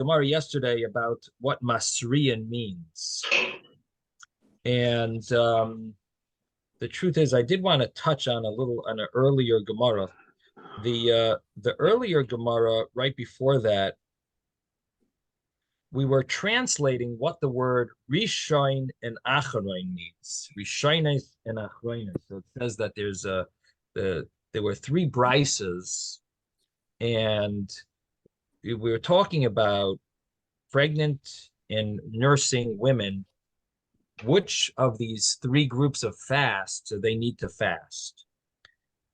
Gemara yesterday about what Masriyan means. And the truth is, I did want to touch on an earlier Gemara. The earlier Gemara right before that, we were translating what the word Rishon and Acharon means. Rishonis and Acharonis. So it says that there were three brises, and we were talking about pregnant and nursing women. Which of these three groups of fasts do they need to fast?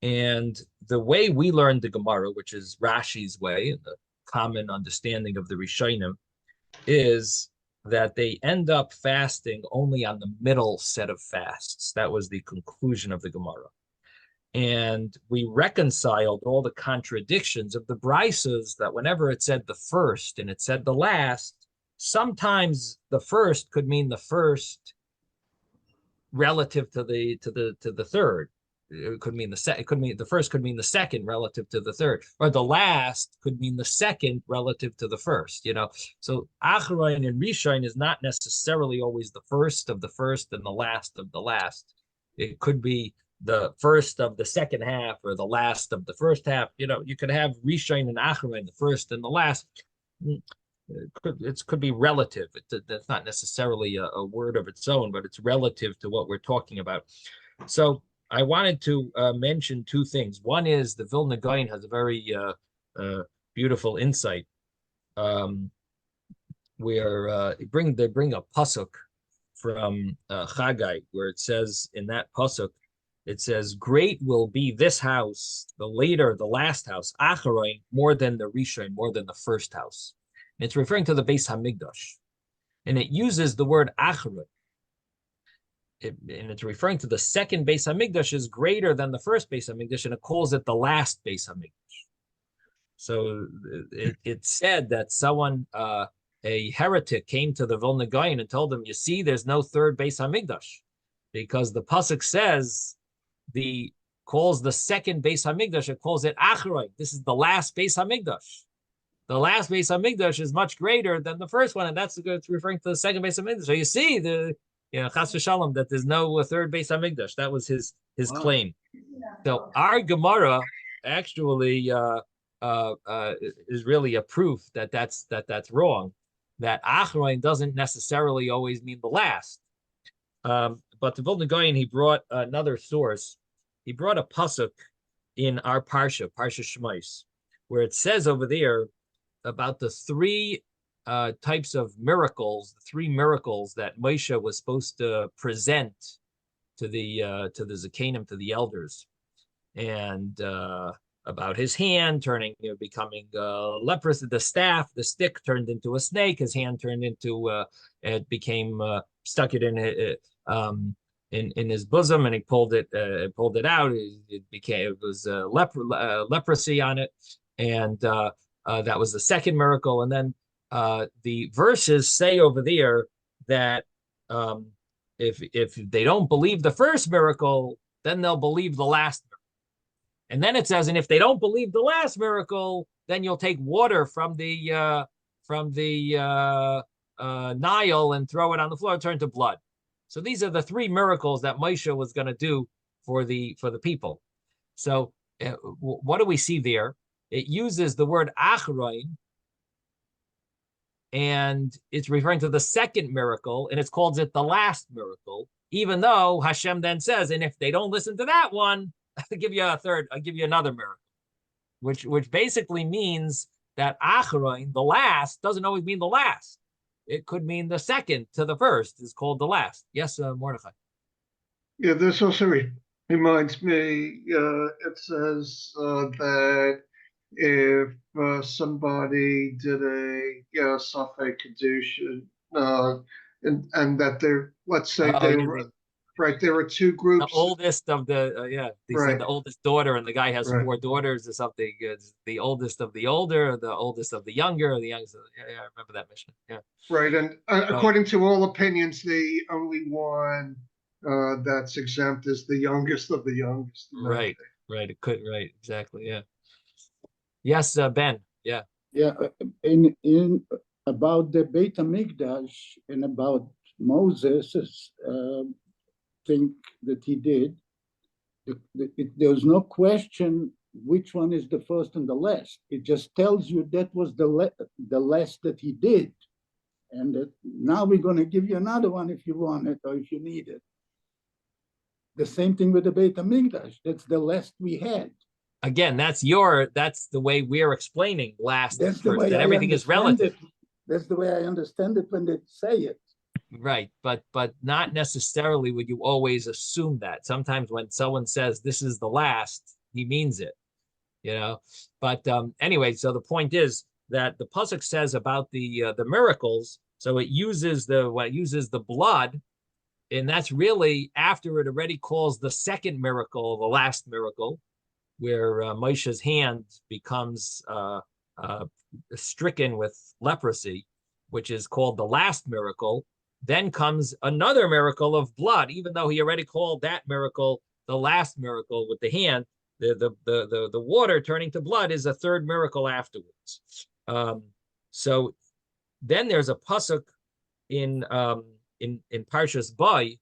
And the way we learned the Gemara, which is Rashi's way, the common understanding of the Rishonim, is that they end up fasting only on the middle set of fasts. That was the conclusion of the Gemara. And we reconciled all the contradictions of the brises that whenever it said the first and it said the last, sometimes the first could mean the first relative to the third. It could mean the second. It could mean the first could mean the second relative to the third, or the last could mean the second relative to the first. So Acharon and Rishon is not necessarily always the first of the first and the last of the last. It could be the first of the second half or the last of the first half. You could have Rishon and Acharon, the first and the last. It could be relative. That's not necessarily a word of its own, but it's relative to what we're talking about. So I wanted to mention two things. One is the Vilna Gaon has a very beautiful insight where they bring a pasuk from Chagai, where it says in that pasuk, it says, "Great will be this house, the last house, Acharon, more than the Rishon, more than the first house." And it's referring to the Beis Hamikdash, and it uses the word Acharon. And it's referring to the second Beis Hamikdash is greater than the first Beis Hamikdash, and it calls it the last Beis Hamikdash. So it said that someone, a heretic, came to the Vilna Gaon and told him, "You see, there's no third Beis Hamikdash, because the pasuk says calls the second Beis Hamikdash, it calls it Acharon. This is the last Beis Hamikdash. The last Beis Hamikdash is much greater than the first one, and that's referring to the second Beis Hamikdash. So you see, Chas v'shalom, that there's no third Beis Hamikdash. That was his claim. So our Gemara actually is really a proof that that's wrong. That Acharon doesn't necessarily always mean the last. But the Vilna Gaon, he brought another source. He brought a pasuk in our Parsha Shmos, where it says over there about the three types of miracles, the three miracles that Moshe was supposed to present to the Zakanim, to the elders, and about his hand becoming leprous, the staff, the stick turned into a snake, his hand turned into it became stuck it in his bosom, and he pulled it out. It was leprosy on it, and that was the second miracle. And then the verses say over there that if they don't believe the first miracle, then they'll believe the last miracle. And then it says, and if they don't believe the last miracle, then you'll take water from the Nile and throw it on the floor and turn to blood. So these are the three miracles that Moshe was going to do for the people. So what do we see there? It uses the word Acharon, and it's referring to the second miracle, and it calls it the last miracle, even though Hashem then says, and if they don't listen to that one, I'll give you another miracle, which basically means that Acharon, the last, doesn't always mean the last. It could mean the second to the first is called the last. Yes, Mordechai. Yeah, this also reminds me, it says that if somebody did a Safek Kedushin, and that let's say there were two groups. The oldest of said the oldest daughter, and the guy has four daughters or something. It's the oldest of the older, or the oldest of the younger, or the youngest. I remember that mission. Yeah. Right, and according to all opinions, the only one that's exempt is the youngest of the youngest. Right. It could. Right. Exactly. Yeah. Yes, Ben. Yeah. Yeah. In about the Beit HaMikdash and about Moses' thing that he did, there's no question which one is the first and the last. It just tells you that was the last that he did. And that now we're going to give you another one if you want it or if you need it. The same thing with the Beit HaMikdash. That's the last we had. Again, that's the way we're explaining last. That's the way that everything is relative. That's the way I understand it when they say it. Right, but not necessarily would you always assume that. Sometimes when someone says this is the last, he means it, But anyway, so the point is that the pasuk says about the miracles. So it uses the blood, and that's really after it already calls the second miracle the last miracle, where Moshe's hand becomes stricken with leprosy, which is called the last miracle. Then comes another miracle of blood, even though he already called that miracle the last miracle with the hand. The water turning to blood is a third miracle afterwards. So then there's a pasuk in Parshas Bay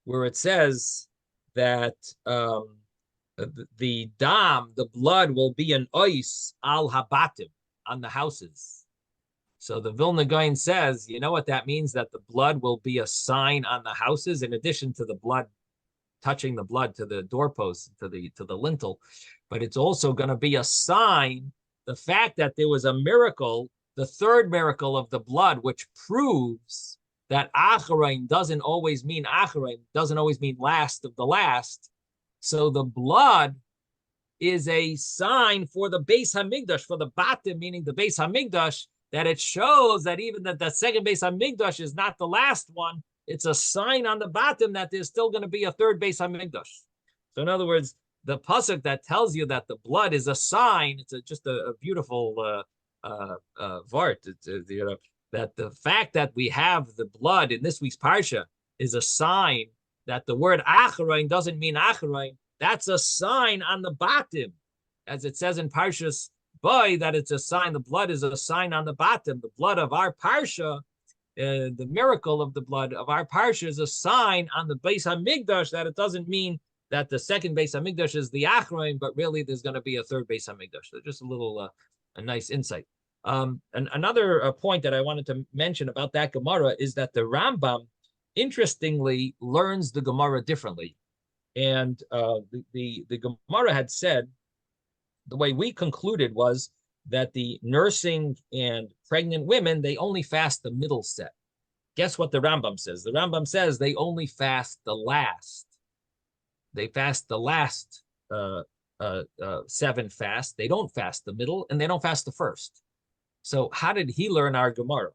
where it says that the blood will be an ois al habatim, on the houses. So the Vilna Gaon says, you know what that means? That the blood will be a sign on the houses, in addition to the blood touching the blood to the doorposts, to the lintel, but it's also going to be a sign. The fact that there was a miracle, the third miracle of the blood, which proves that acharein doesn't always mean acharein, doesn't always mean last of the last. So the blood is a sign for the Beis Hamikdash, for the Batim, meaning the Beis Hamikdash, that it shows that even that the second Beis Hamikdash is not the last one. It's a sign on the Batim that there's still going to be a third Beis Hamikdash. So in other words, the pasuk that tells you that the blood is a sign, it's just a beautiful vart. That the fact that we have the blood in this week's parsha is a sign that the word acharein doesn't mean acharein. That's a sign on the batim, as it says in Parshas Bay, that it's a sign. The blood is a sign on the batim. The blood of our parsha, the miracle of the blood of our parsha, is a sign on the Beis Hamikdash, that it doesn't mean that the second Beis Hamikdash is the acharein, but really there's going to be a third Beis Hamikdash. So just a little, a nice insight. And another point that I wanted to mention about that Gemara is that the Rambam, interestingly, learns the Gemara differently. And the Gemara had said, the way we concluded was that the nursing and pregnant women, they only fast the middle set. Guess what the Rambam says? The Rambam says they only fast the last. They fast the last 7 fasts. They don't fast the middle, and they don't fast the first. So how did he learn our Gemara?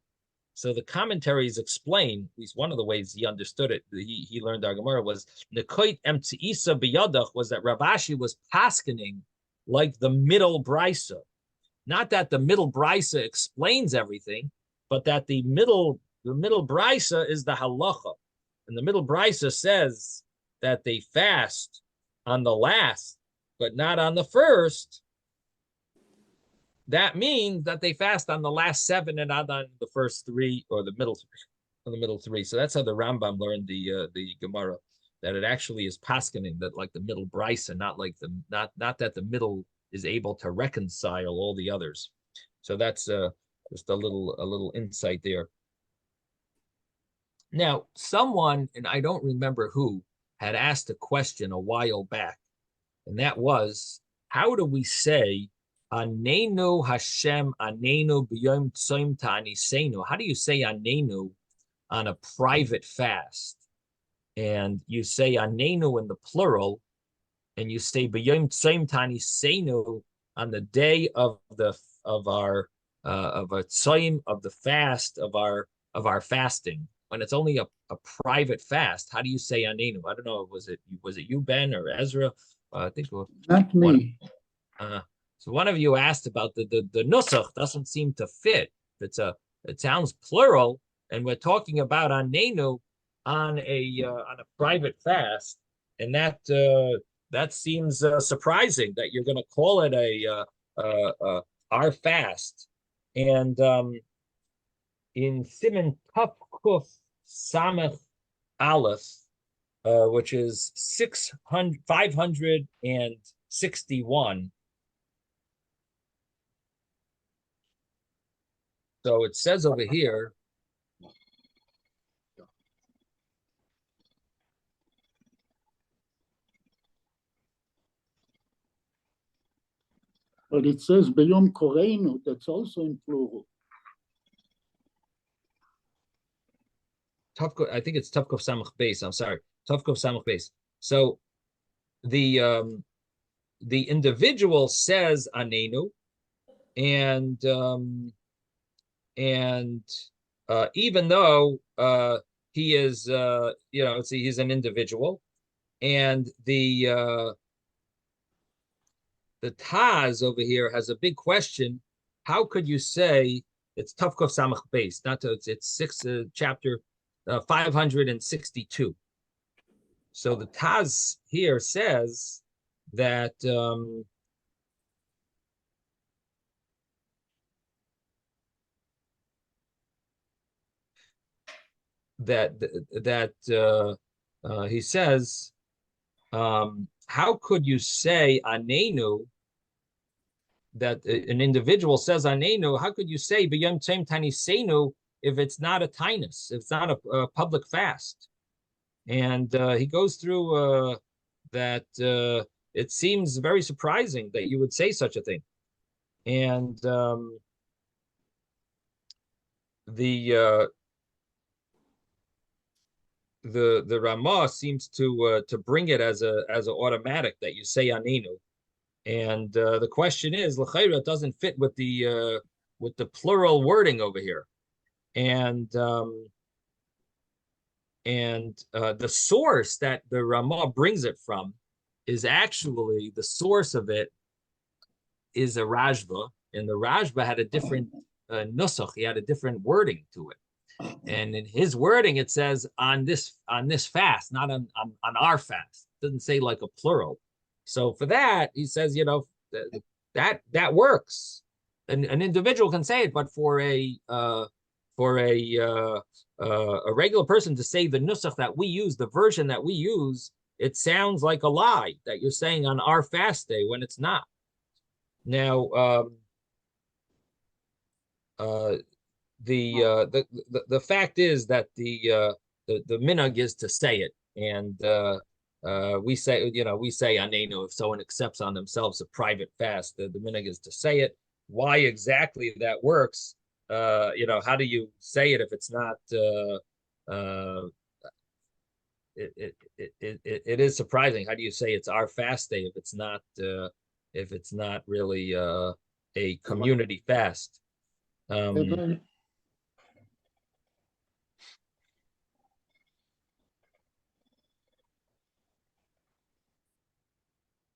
So the commentaries explain, at least one of the ways he understood it, he learned our Gemara, was Nekoit Emtziisa B'Yadach, was that Rav Ashi was paskening like the middle brisa. Not that the middle brisa explains everything, but that the middle brisa is the halacha. And the middle brisa says that they fast on the last, but not on the first. That means that they fast on the last 7 and not on the first 3 or the middle 3. So that's how the Rambam learned the Gemara, that it actually is paskening, that like the middle brisa, not like not that the middle is able to reconcile all the others. So that's just a little insight there. Now, someone, and I don't remember who, had asked a question a while back, and that was, how do we say Anenu Hashem Anenu B'Yom Tzom Ta'anisenu? How do you say Anenu on a private fast? And you say Anenu in the plural, and you say B'Yom Tzom Ta'anisenu on the day of our tzom, of the fast of our fasting. When it's only a private fast, how do you say Anenu? I don't know. Was it you, Ben, or Ezra? I think not me. So one of you asked about the nusach doesn't seem to fit. It sounds plural, and we're talking about Anenu on a private fast, and that seems surprising that you're going to call it our fast And in Siman Taf Kuf Samech Aleph, which is 561. So it says over here, but it says Beyom Koreinu, that's also in plural. I think it's Tavkov Samach Base. I'm sorry, Tavkov Samach Base. So the individual says Anenu, and even though he is he's an individual, and the Taz over here has a big question. How could you say it's Tavkov Samach Base? Not to, it's chapter 562. So the Taz here says that he says, how could you say Anenu, that an individual says Anenu? How could you say B'yom Tzom Tanisenu if it's not a Taanis, if it's not a public fast? And he goes through that it seems very surprising that you would say such a thing. And the Ramah seems to bring it as an automatic that you say Anenu. And the question is, l'chayra doesn't fit with the plural wording over here. And the source that the Ramah brings it from is actually, the source of it is a Rashba, and the Rashba had a different nusach. He had a different wording to it, and in his wording it says on this fast, not on our fast. It doesn't say like a plural. So for that, he says, that works. An individual can say it, but for a regular person to say the nusach that we use, the version that we use, it sounds like a lie that you're saying on our fast day when it's not. Now, the fact is that the minhag is to say it, and we say Anenu if someone accepts on themselves a private fast. The minhag is to say it. Why exactly that works? How do you say it if it's not? It is surprising. How do you say it's our fast day if it's not really a community fast?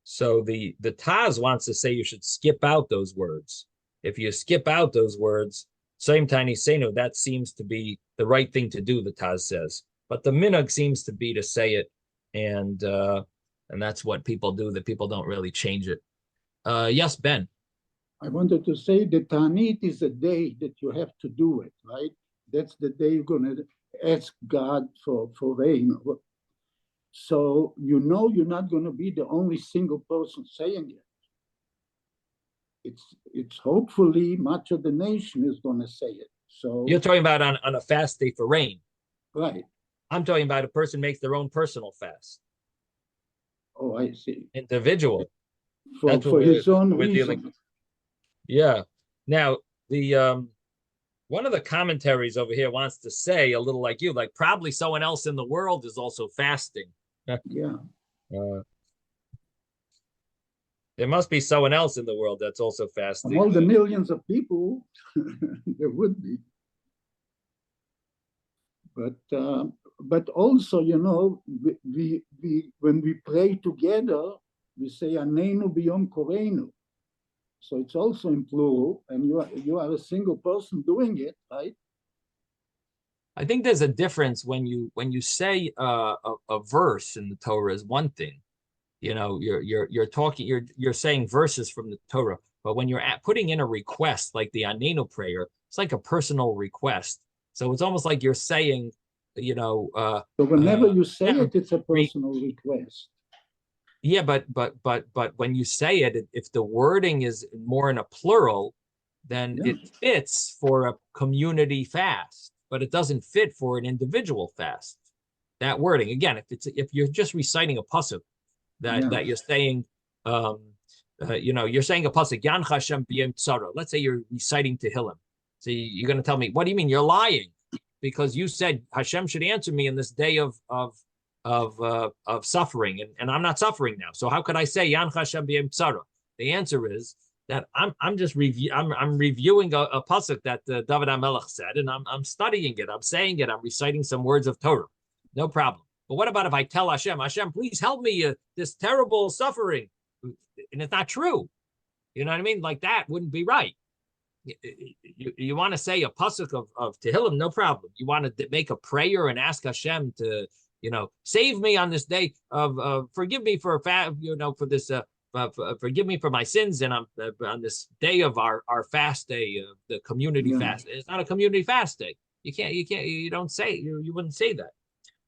So the Taz wants to say you should skip out those words. If you skip out those words, same tiny seno, that seems to be the right thing to do, the Taz says. But the minhag seems to be to say it, and that's what people do. That people don't really change it. Yes, Ben. I wanted to say the Ta'anit is a day that you have to do it, right? That's the day you're going to ask God for rain. So you're not going to be the only single person saying it. It's hopefully much of the nation is going to say it. So you're talking about on a fast day for rain, right? I'm talking about a person makes their own personal fast. Oh, I see. Individual. For his own reason. Yeah. Now the one of the commentaries over here wants to say a little like you, like probably someone else in the world is also fasting. Yeah. There must be someone else in the world that's also fasting. Among the millions of people, there would be. But also, we when we pray together, we say Anenu b'yom koreinu. So it's also in plural, and you are a single person doing it, right? I think there's a difference when you say a verse in the Torah is one thing. You're talking, you're saying verses from the Torah. But when you're putting in a request like the Anenu prayer, it's like a personal request. So it's almost like you're saying, so whenever you say it, it's a personal request. Yeah, but when you say it, if the wording is more in a plural, then it fits for a community fast, but it doesn't fit for an individual fast. That wording, again, if you're just reciting a pasuk that you're saying, you're saying a pasuk, Yan Hashem b'yem tzara. Let's say you're reciting Tehillim. So you're going to tell me, what do you mean? You're lying, because you said Hashem should answer me in this day of suffering, and I'm not suffering now. So how could I say Yan Hashem b'yem tzara? The answer is that I'm reviewing a pasuk that David HaMelech said, and I'm studying it. I'm saying it. I'm reciting some words of Torah. No problem. But what about if I tell Hashem, please help me this terrible suffering, and it's not true? You know what I mean? Like that wouldn't be right. You want to say a pasuk of Tehillim, no problem. You want to make a prayer and ask Hashem to, save me on this day of forgive me for for this forgive me for my sins, and on this day of our fast day, the community fast. It's not a community fast day. You don't say, you wouldn't say that.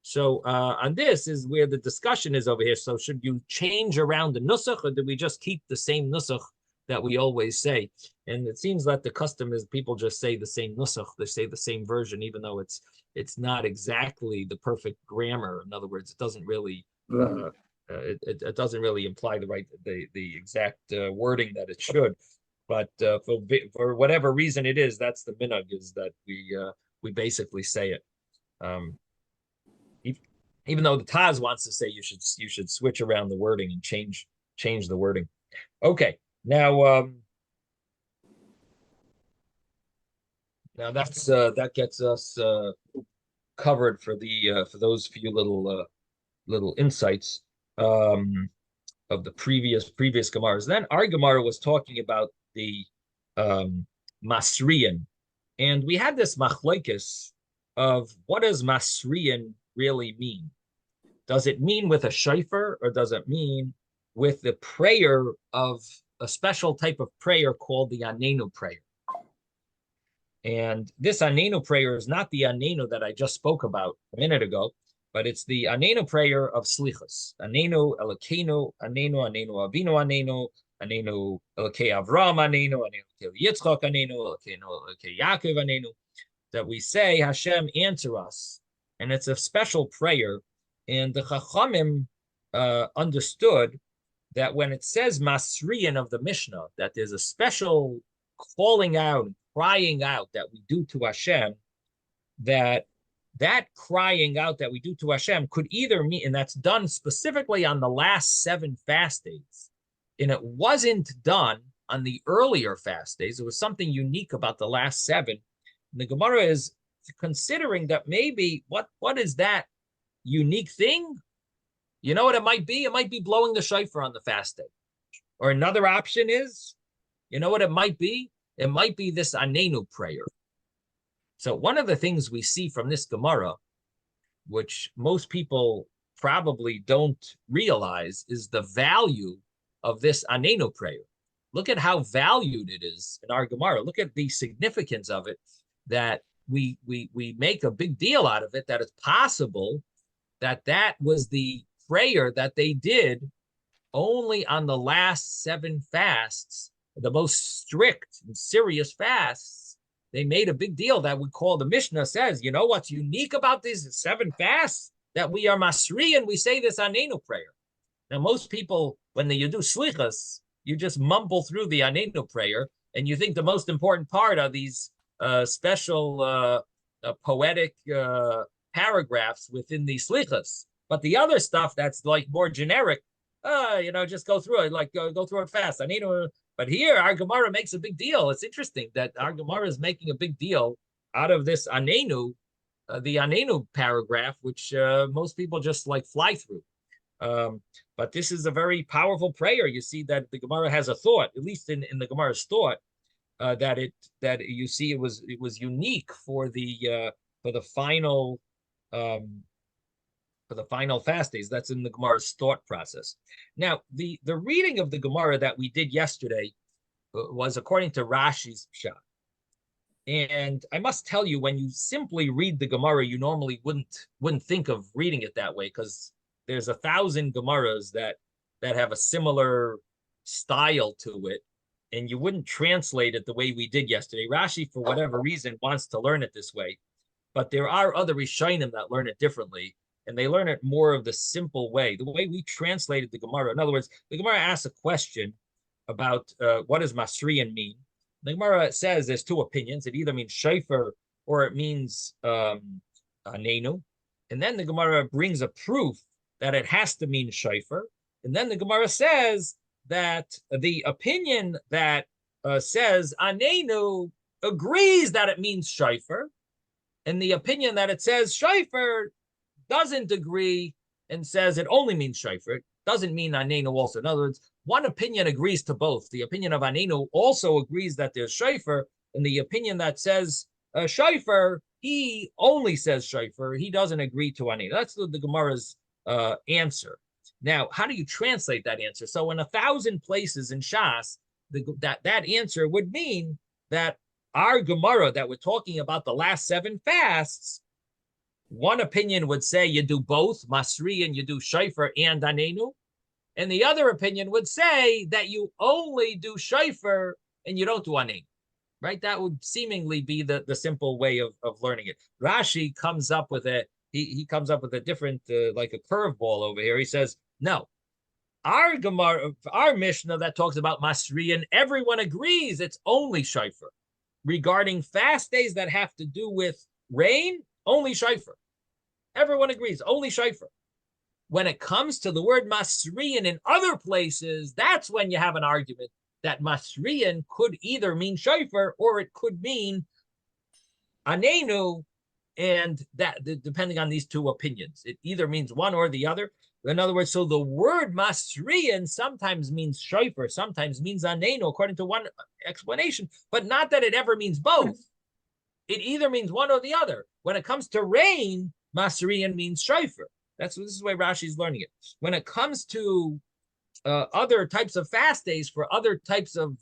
So on this is where the discussion is over here. So should you change around the nusach, or do we just keep the same nusach that we always say? And it seems that the custom is people just say the same nusach, they say the same version, even though it's not exactly the perfect grammar. In other words, it doesn't really it doesn't really imply the exact wording that it should. But for whatever reason it is, that's the minhag, is that we basically say it. Even though the Taz wants to say you should switch around the wording and change the wording. Okay, now that gets us covered for for those few little insights of the previous Gemaras. Then our Gemara was talking about the Masriyan, and we had this machlokes of what does Masriyan really mean? Does it mean with a shofar, or does it mean with the prayer of a special type of prayer called the Anenu prayer? And this Anenu prayer is not the Anenu that I just spoke about a minute ago, but it's the Anenu prayer of Slichas. Anenu Elokeinu, Anenu Avinu Anenu Elokei Avram Anenu Elokei Yitzchok Anenu Elokei Yaakov Anenu, that we say, Hashem, answer us. And it's a special prayer. And the Chachamim understood that when it says Masriyan of the Mishnah, that there's a special calling out, crying out that we do to Hashem, that crying out that we do to Hashem could either mean, and that's done specifically on the last 7 fast days, and it wasn't done on the earlier fast days. It was something unique about the last 7. And the Gemara is considering that maybe what is that unique thing? You know what it might be? It might be blowing the shofar on the fast day. Or another option is, you know what it might be? It might be this Anenu prayer. So one of the things we see from this Gemara, which most people probably don't realize, is the value of this Anenu prayer. Look at how valued it is in our Gemara. Look at the significance of it, that we make a big deal out of it, that it's possible that was the prayer that they did only on the last 7 fasts, the most strict and serious fasts. They made a big deal that we call, the Mishnah says, you know what's unique about these 7 fasts? That we are Masri, and we say this Anenu prayer. Now, most people, when you do Slichas, you just mumble through the Anenu prayer, and you think the most important part are these special poetic paragraphs within the Slichas. But the other stuff that's like more generic, just go through it, like go through it fast. But here, our Gemara makes a big deal. It's interesting that our Gemara is making a big deal out of this Anenu, the Anenu paragraph, which most people just like fly through. But this is a very powerful prayer. You see that the Gemara has a thought, at least in the Gemara's thought, that you see it was unique for the final fast days. That's in the Gemara's thought process. Now, the reading of the Gemara that we did yesterday was according to Rashi's pshat. And I must tell you, when you simply read the Gemara, you normally wouldn't think of reading it that way, because there's 1,000 Gemaras that have a similar style to it, and you wouldn't translate it the way we did yesterday. Rashi, for whatever reason, wants to learn it this way, but there are other Rishonim that learn it differently, and they learn it more of the simple way, the way we translated the Gemara. In other words, the Gemara asks a question about what does Masriyan mean. The Gemara says there's two opinions. It either means shayfer or it means anenu. And then the Gemara brings a proof that it has to mean shayfer. And then the Gemara says that the opinion that says anenu agrees that it means shayfer. And the opinion that it says shayfer doesn't agree and says it only means shayfer. It doesn't mean anenu also. In other words, one opinion agrees to both. The opinion of anenu also agrees that there's shayfer, and the opinion that says shayfer, he only says shayfer. He doesn't agree to anenu. That's the Gemara's answer. Now, how do you translate that answer? So in 1,000 places in Shas, that answer would mean that our Gemara that we're talking about the last 7 fasts, one opinion would say you do both, Masri, and you do shayfer and anenu. And the other opinion would say that you only do shayfer and you don't do anenu, right? That would seemingly be the simple way of learning it. Rashi comes up with he comes up with a different, like a curveball over here. He says, no, our Gemara, our Mishnah that talks about Masri, and everyone agrees it's only shayfer. Regarding fast days that have to do with rain, only shayfer. Everyone agrees, only shayfer. When it comes to the word Masriyan in other places, that's when you have an argument that Masriyan could either mean shayfer or it could mean anenu, and that depending on these two opinions, it either means one or the other. In other words, so the word Masriyan sometimes means shayfer, sometimes means anenu, according to one explanation, but not that it ever means both. It either means one or the other. When it comes to rain, Masriyan means shayfer. This is the way Rashi is learning it. When it comes to other types of fast days for other types of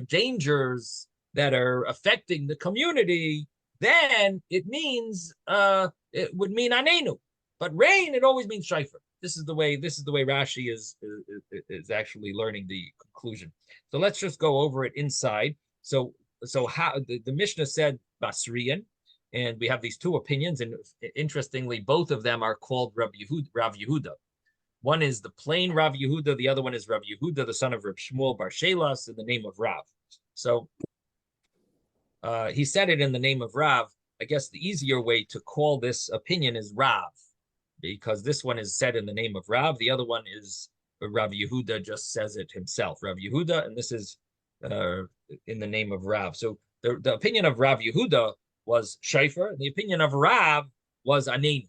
dangers that are affecting the community, then it means it would mean anenu. But rain, it always means shayfer. This is the way Rashi is actually learning the conclusion. So let's just go over it inside. So how the Mishnah said Basriyan. And we have these two opinions, and interestingly, both of them are called Rav Yehuda. One is the plain Rav Yehuda, the other one is Rav Yehuda, the son of Reb Shmuel Bar Shelas, in the name of Rav. So he said it in the name of Rav. I guess the easier way to call this opinion is Rav, because this one is said in the name of Rav. The other one is Rav Yehuda just says it himself, Rav Yehuda, and this is in the name of Rav. So the opinion of Rav Yehuda was shayfer, and the opinion of Rav was anenu.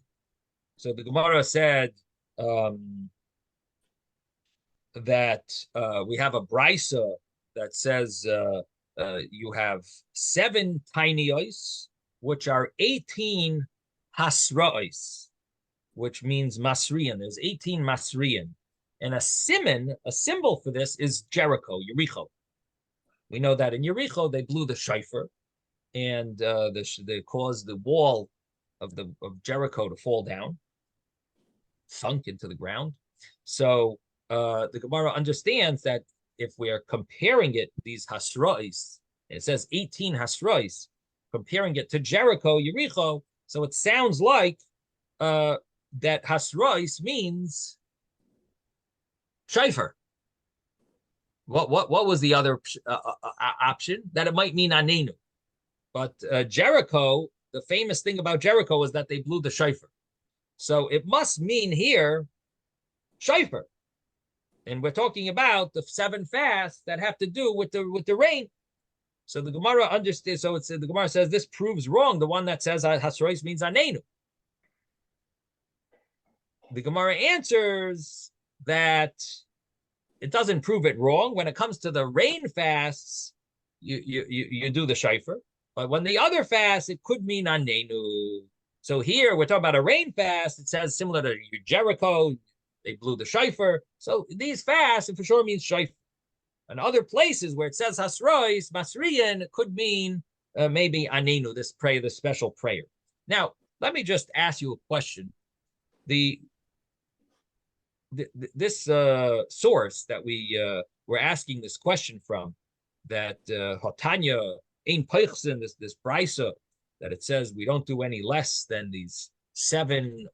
So the Gemara said that we have a brisa that says you have 7 tiny ois, which are 18 hasra'is, which means masriyan. There's 18 masriyan. And a symbol for this is Jericho, Yericho. We know that in Yericho, they blew the shayfer, and they caused the wall of Jericho to fall down, sunk into the ground. So the Gemara understands that if we are comparing it, these hasra'is, it says 18 hasra'is, comparing it to Jericho, Yericho, so it sounds like that hasra'is means shayfer. What was the other option? That it might mean anenu. But Jericho, the famous thing about Jericho is that they blew the shayfer. So it must mean here shayfer. And we're talking about the 7 fasts that have to do with the rain. So the Gemara understands. So the Gemara says this proves wrong. The one that says hasrois means anenu. The Gemara answers that it doesn't prove it wrong. When it comes to the rain fasts, you do the shayfer. But when the other fast, it could mean anenu. So here we're talking about a rain fast. It says similar to Jericho, they blew the shayfer. So these fasts, it for sure means shayfer. in other places where it says Hasrois, Masriyan could mean maybe Anenu, this prayer, this special prayer. Now, let me just ask you a question. This source that we're asking this question from, that Hotanya Ein Peichsin, this brisa, that it says we don't do any less than these seven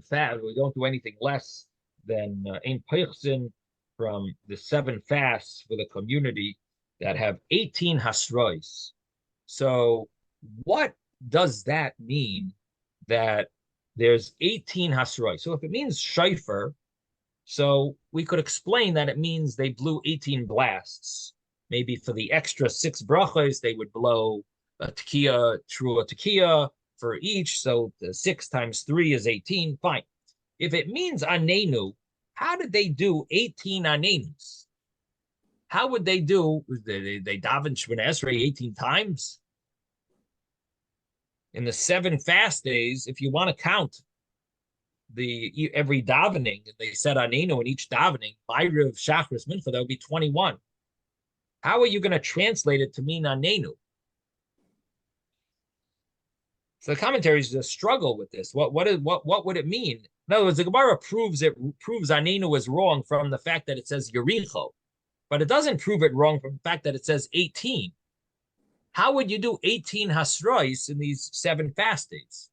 fasts. We don't do anything less than Ein Peichsin, from the 7 fasts for the community that have 18 hasrois. So what does that mean, that there's 18 hasrois? So if it means shofar, so we could explain that it means they blew 18 blasts. Maybe for the extra 6 brachos, they would blow a tekiah, true tekiah for each. So the 6 times 3 is 18. Fine. If it means anenu, how did they do 18 anenus? How would they do? They daven Shemona Esrei 18 times? In the 7 fast days, if you want to count every davening, they said anenu in each davening, Ma'ariv, Shachris, Mincha, that would be 21. How are you going to translate it to mean anenu? So the commentaries just struggle with this. What would it mean? In other words, the Gemara proves anenu is wrong from the fact that it says Yericho, but it doesn't prove it wrong from the fact that it says 18. How would you do 18 hasrois in these 7 fast days?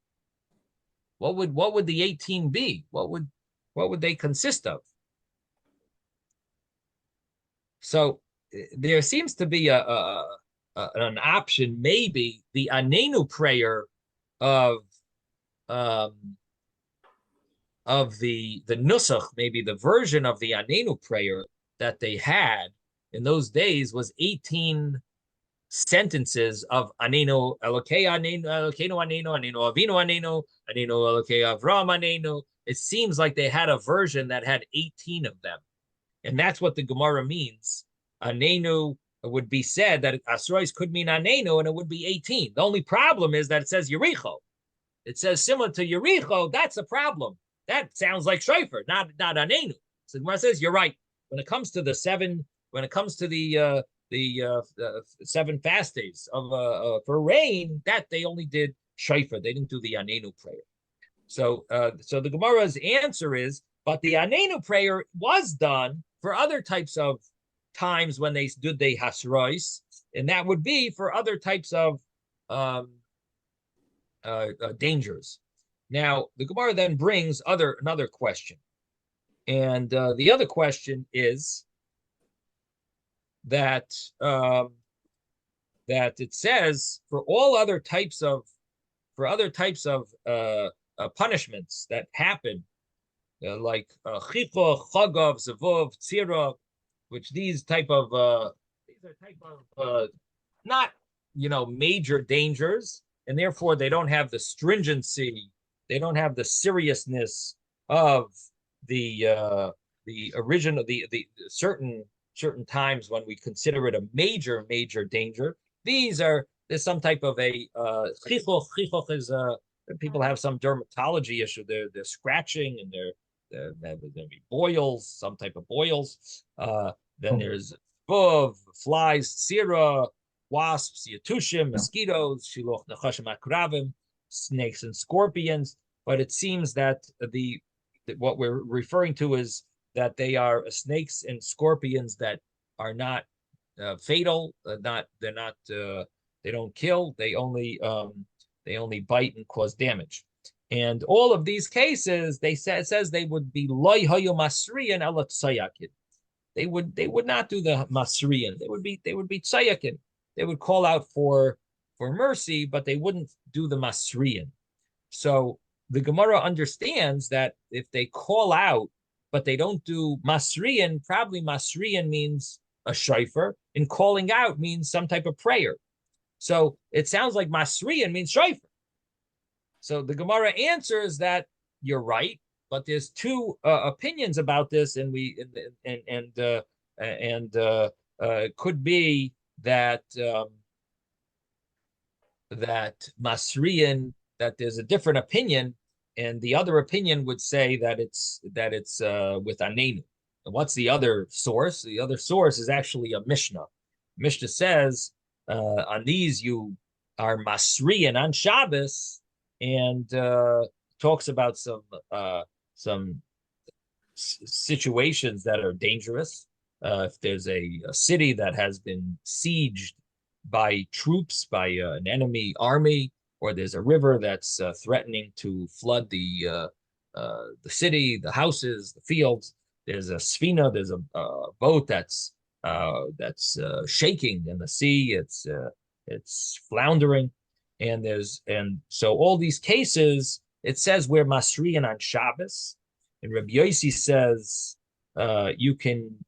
What would the 18 be? What would they consist of? So there seems to be an option, maybe the anenu prayer of the nusach, maybe the version of the anenu prayer that they had in those days was 18 sentences of anenu elokei anenu elokeinu anenu anenu avinu anenu anenu elokei avram anenu. It seems like they had a version that had 18 of them, and that's what the Gemara means. Anenu would be said that Asrois could mean anenu, and it would be 18. The only problem is that it says Yericho. It says similar to Yericho. That's a problem. That sounds like shofar, not anenu. So the Gemara says you're right. When it comes to the 7 fast days of for rain, that they only did shofar. They didn't do the anenu prayer. So the Gemara's answer is, but the anenu prayer was done for other types of times when they did the hasrois, and that would be for other types of dangers. Now the Gemara then brings another question, and the other question is that that it says for other types of punishments that happen, like chicha, chagav, zavov, tzira, which these are type of not major dangers, and therefore they don't have the stringency, they don't have the seriousness of the original the certain times when we consider it a major danger. There's some type of a chichoch. Chichoch is people have some dermatology issue. They're scratching, and there'll be boils, some type of boils. Then there's flies, tsira, wasps, yatushim, mosquitoes, shiloch nachashim akravim, snakes and scorpions. But it seems that what we're referring to is that they are snakes and scorpions that are not fatal. They don't kill. They only bite and cause damage. And all of these cases, it says they would be loy hayu masriyan ala tsayakin. They would not do the masriyan. They would be tsayakin. They would call out for mercy, but they wouldn't do the masriyan. So the Gemara understands that if they call out, but they don't do masriyan, probably masriyan means a shofar, and calling out means some type of prayer. So it sounds like masriyan means shofar. So the Gemara answers that you're right, but there's 2 opinions about this, and it could be that that masriyan, that there's a different opinion and the other opinion would say that it's with anenu. And what's the other source? The other source is actually a Mishnah. Mishnah says on these you are masriyan on Shabbos, and talks about some situations that are dangerous. If there's a city that has been sieged by troops, by an enemy army, or there's a river that's threatening to flood the city, the houses, the fields. There's a sfina, there's a boat that's shaking in the sea. It's floundering, and so all these cases, it says we're masriyan on Shabbos, and Rabbi Yossi says you can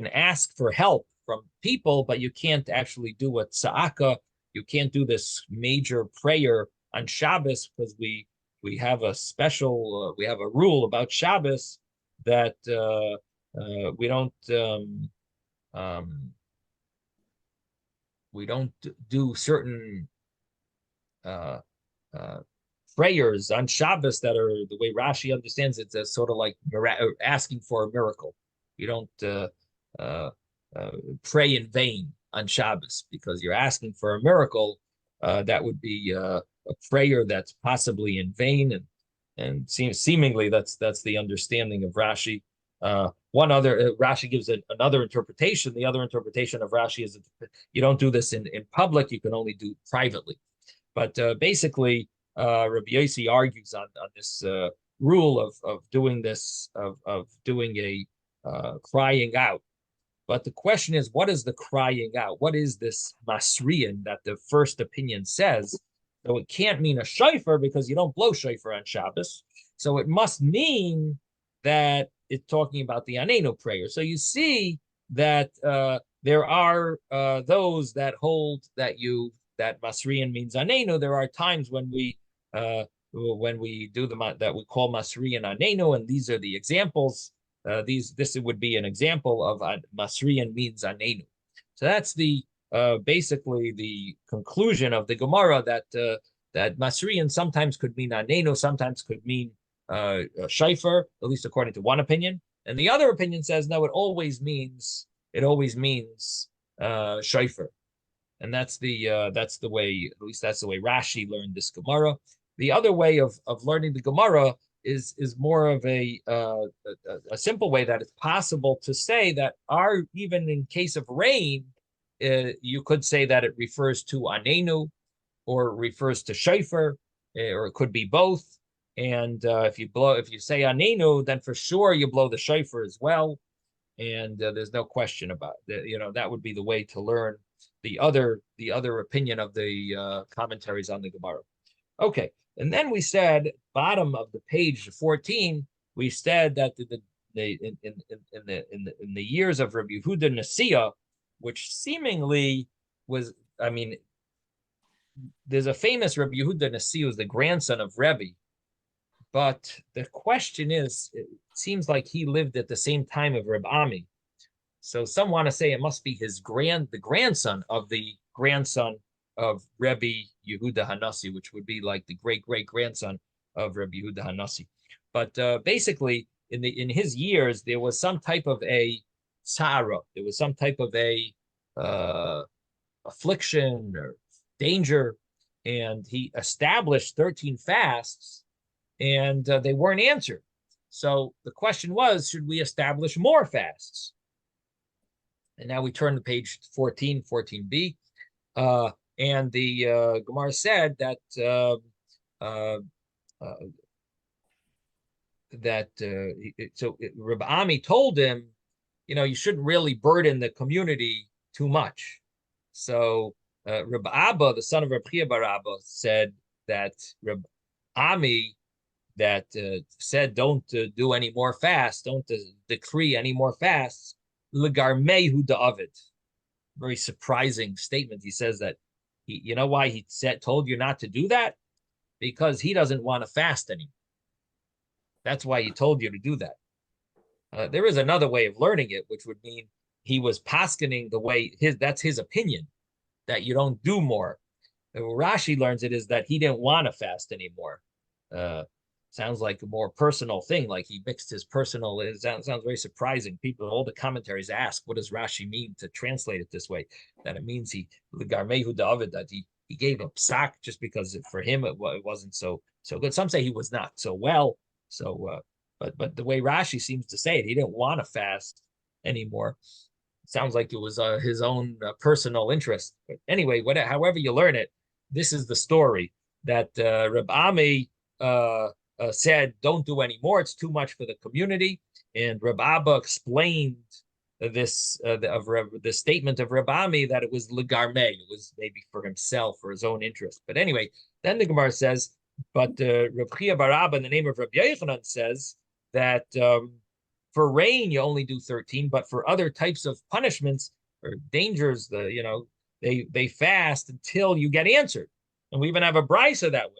ask for help from people, but you can't actually do a tza'aka. You can't do this major prayer on Shabbos, because we have a special we have a rule about Shabbos that we don't do certain prayers on Shabbos that are, the way Rashi understands it, as sort of like asking for a miracle. You don't pray in vain on Shabbos, because you're asking for a miracle. That would be a prayer that's possibly in vain, and seemingly that's the understanding of Rashi. One other Rashi gives another interpretation. The other interpretation of Rashi is that you don't do this in public; you can only do privately. But basically, Rabbi Yossi argues on this rule of doing this, of doing a crying out. But the question is, what is the crying out? What is this masriyan that the first opinion says? So it can't mean a shofar, because you don't blow shofar on Shabbos. So it must mean that it's talking about the anenu prayer. So you see that there are those that hold that masriyan means anenu. There are times when we do that we call masriyan anenu, and these are the examples. This would be an example of masriyan means anenu. So that's the basically the conclusion of the Gemara, that masriyan sometimes could mean anenu, sometimes could mean shofar, at least according to one opinion, and the other opinion says no, it always means shofar, and that's the way, at least that's the way Rashi learned this Gemara. The other way of learning the Gemara is more of a simple way, that it's possible to say that even in case of rain, you could say that it refers to anenu, or refers to shofar, or it could be both. And if you say anenu, then for sure you blow the shofar as well, and there's no question about it. That would be the way to learn the other opinion of the commentaries on the Gemara. Okay. And then we said, bottom of the page 14, we said that in the years of Rabbi Yehuda Nasiya, which seemingly was, there's a famous Rabbi Yehuda Nasiya, who's the grandson of Rebbe, but the question is, it seems like he lived at the same time of Reb Ami. So some want to say it must be the grandson of the grandson of Rebbe Yehuda Hanassi, which would be like the great-great-grandson of Rebbe Yehuda Hanassi. But basically, in his years, there was some type of a tzara, there was some type of a affliction or danger, and he established 13 fasts, and they weren't answered. So the question was, should we establish more fasts? And now we turn to page 14b. And the Gemara said that so Rabbi Ami told him, you shouldn't really burden the community too much. So Rabbi Abba, the son of Rabbi Chia bar Abba, said that Rabbi Ami said don't do any more fasts, don't decree any more fasts. Legarmehu da'avid. Very surprising statement. He says that you know why he told you not to do that? Because he doesn't want to fast anymore. That's why he told you to do that. There is another way of learning it, which would mean he was paskening the way that's his opinion, that you don't do more. Rashi learns it is that he didn't want to fast anymore. sounds like a more personal thing, like he mixed his personal. It sounds very surprising. People, all the commentaries ask, what does Rashi mean to translate it this way? That it means Garmehu David, that he gave a psak just because for him it wasn't so good. Some say he was not so well. So, but the way Rashi seems to say it, he didn't want to fast anymore. It sounds like it was his own personal interest. But anyway, however you learn it, this is the story that Reb Ami said, don't do anymore. It's too much for the community. And Reb Abba explained this the statement of Reb Ami that it was legarmei. It was maybe for himself or his own interest. But anyway, then the Gemara says, but Reb Chia bar Abba in the name of Reb Yochanan says that for rain you only do 13, but for other types of punishments or dangers, they fast until you get answered. And we even have a brisa that way.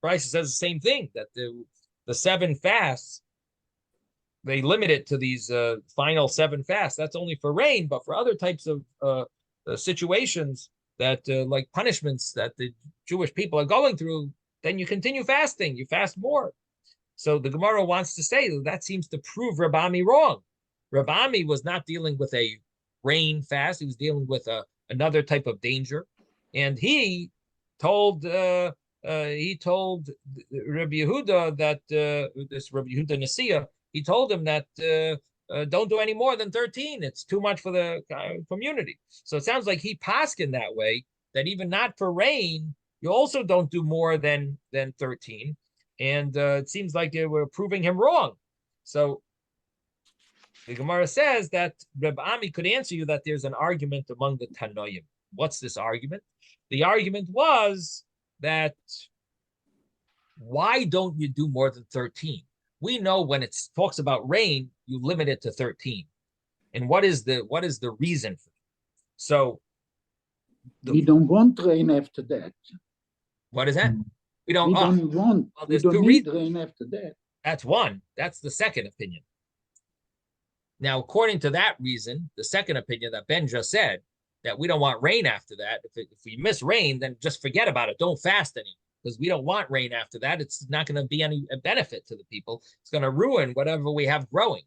Brisa says the same thing, that the 7 fasts, they limit it to these final 7 fasts. That's only for rain, but for other types of situations that like punishments that the Jewish people are going through, then you continue fasting. You fast more. So the Gemara wants to say that seems to prove Reb Ami wrong. Reb Ami was not dealing with a rain fast. He was dealing with another type of danger. And he told Rabbi Yehuda that this Rabbi Yehuda Nasiya, he told him that don't do any more than 13. It's too much for the community. So it sounds like he paskin that way, that even not for rain, you also don't do more than 13. And it seems like they were proving him wrong. So the Gemara says that Reb Ami could answer you that there's an argument among the Tanoim. What's this argument? The argument was that why don't you do more than 13? We know when it talks about rain, you limit it to 13. And what is the reason for it? So we don't want rain after that. What is that? We don't want. Well, there's we don't 2 need reasons. rain after that. That's one. That's the second opinion. Now, according to that reason, the second opinion that Ben just said, that we don't want rain after that. If we miss rain, then just forget about it. Don't fast anymore, because we don't want rain after that. It's not going to be any benefit to the people. It's going to ruin whatever we have growing.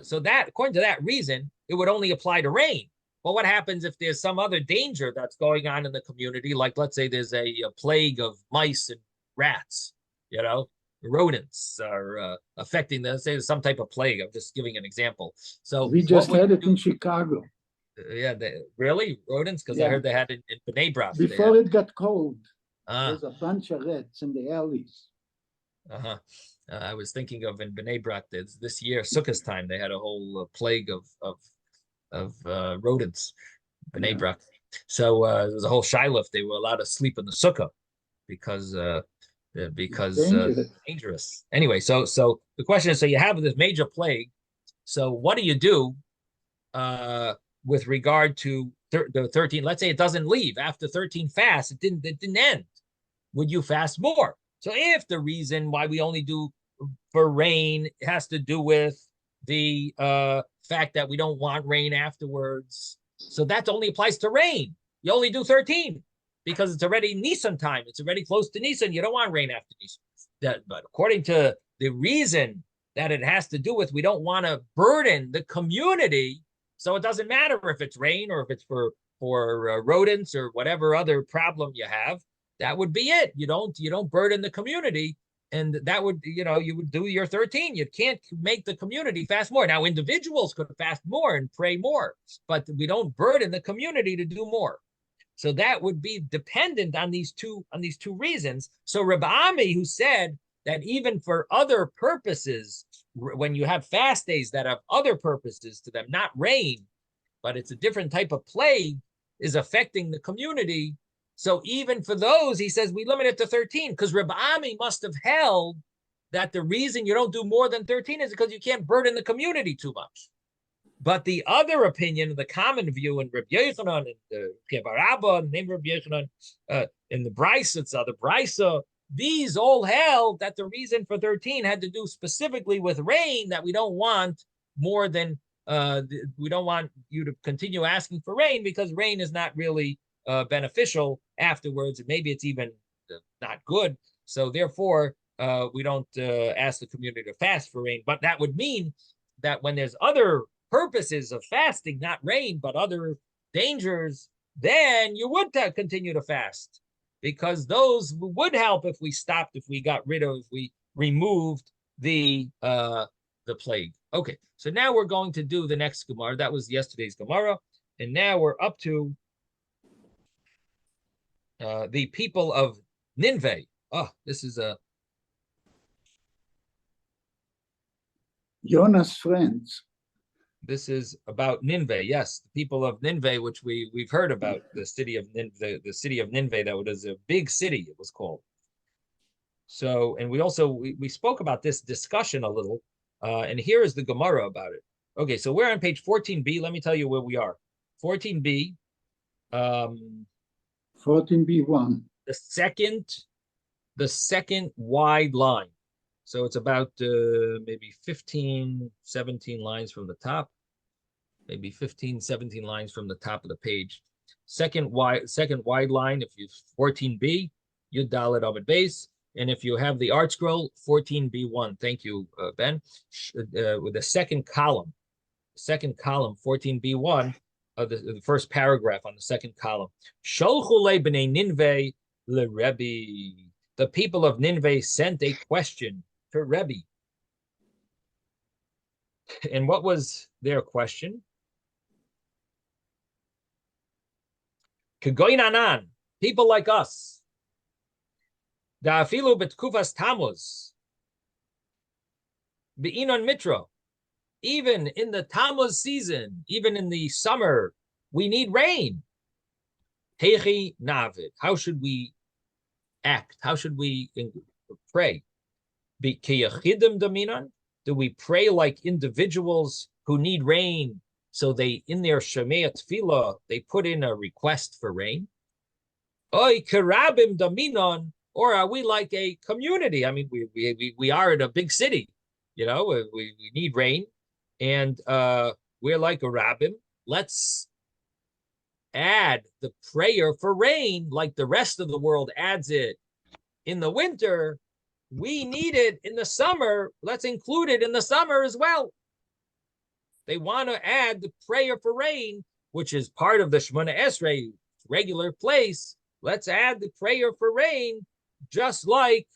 So that, according to that reason, it would only apply to rain. Well, what happens if there's some other danger that's going on in the community? Like, let's say there's a plague of mice and rats, rodents are affecting them. Let's say there's some type of plague. I'm just giving an example. So we just had it in Chicago. Yeah, really? Rodents? Because I heard they had it in Bnei Brak. Before it got cold, there's a bunch of rats in the alleys. I was thinking of in Bnei Brak, this year, Sukkot time, they had a whole plague of rodents, Bnei Brak. So there was a whole shiloh if they were allowed to sleep in the sukkah because dangerous. Anyway, so the question is, so you have this major plague. So what do you do with regard to the 13? Let's say it doesn't leave after 13 fasts. It didn't end. Would you fast more? So if the reason why we only do for rain has to do with the fact that we don't want rain afterwards, so that only applies to rain. You only do 13 because it's already Nisan time. It's already close to Nisan. You don't want rain after Nisan. But according to the reason that it has to do with, we don't want to burden the community. So it doesn't matter if it's rain or if it's for rodents or whatever other problem you have. That would be it. You don't burden the community, and that would you would do your 13. You can't make the community fast more. Now individuals could fast more and pray more, but we don't burden the community to do more. So that would be dependent on these two reasons. So Reb Ami, who said that even for other purposes, when you have fast days that have other purposes to them, not rain, but it's a different type of plague, is affecting the community. So even for those, he says we limit it to 13, because Reb Ami must have held that the reason you don't do more than 13 is because you can't burden the community too much. But the other opinion, the common view in Reb Yochanan, in the Kebar Abba, in the name of Reb Yochanan, in the Brisa, these all held that the reason for 13 had to do specifically with rain, that we don't want more than, we don't want you to continue asking for rain because rain is not really beneficial afterwards. And maybe it's even not good. So therefore, we don't ask the community to fast for rain. But that would mean that when there's other purposes of fasting, not rain, but other dangers, then you would continue to fast, because those would help if we stopped, if we got rid of, if we removed the plague. Okay, so now we're going to do the next Gemara. That was yesterday's Gemara, and now we're up to the people of Nineveh. Oh, this is a Jonas' friends. This is about Nineveh. Yes, the people of Nineveh, which we've heard about, the city of Nineveh, the city of Nineveh. That was a big city. It was called. So, and we also we spoke about this discussion a little, and here is the Gemara about it. Okay, so we're on page 14b. Let me tell you where we are. 14b. 14b1. The second wide line. So it's about maybe 15, 17 lines from the top, maybe 15, 17 lines from the top of the page. Second wide line, if you 14b, you dial it up at base. And if you have the art scroll, 14b1. Thank you, Ben. With the second column, 14b1 of the first paragraph on the second column. Sholchule b'nei Ninveh l'Rebbe. The people of Nineveh sent a question to Rebbe. And what was their question? Kegoinanan, people like us. Da'afilu betkufas Tammuz. Be'inon mitra. Even in the Tammuz season, even in the summer, we need rain. Hechi navid. How should we act? How should we pray? Do we pray like individuals who need rain? So they, in their Shemea Tefillah, they put in a request for rain? Oy kerabim daminon, or are we like a community? I mean, we are in a big city, you know, we need rain, and we're like a rabbim. Let's add the prayer for rain like the rest of the world adds it in the winter. We need it in the summer. Let's include it in the summer as well. They want to add the prayer for rain, which is part of the Shemona Esrei regular place. Let's add the prayer for rain, just like